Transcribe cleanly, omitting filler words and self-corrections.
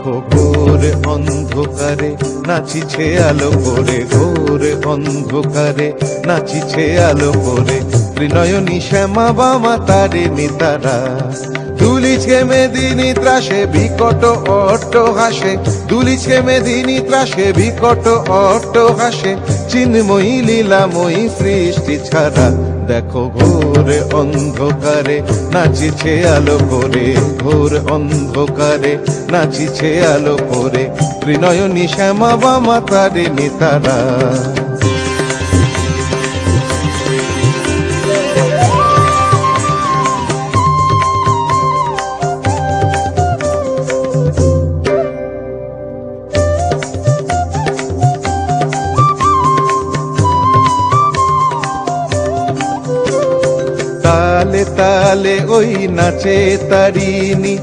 দেখো ঘোর অন্ধকারে নাচিছে আলো করে, ঘোর অন্ধকারে নাচিছে আলো করে, ত্রিনয়নী শ্যামা বামা তারিণী তারা। দুলিছে মেদিনী ত্রাসে বিকট অট্ট হাসে, দুলিছে মেদিনী ত্রাসে বিকট অট্ট হাসে, চিন্ময়ী লীলাময়ী সৃষ্টি ছাড়া। দেখো ঘোর অন্ধকারে নাচিছে আলো করে, ঘোর অন্ধকারে নাচিছে আলো করে, ত্রিনয়নী শ্যামা বামা তারিণী তারা। তালে তালে ওই নাচে তারিণী,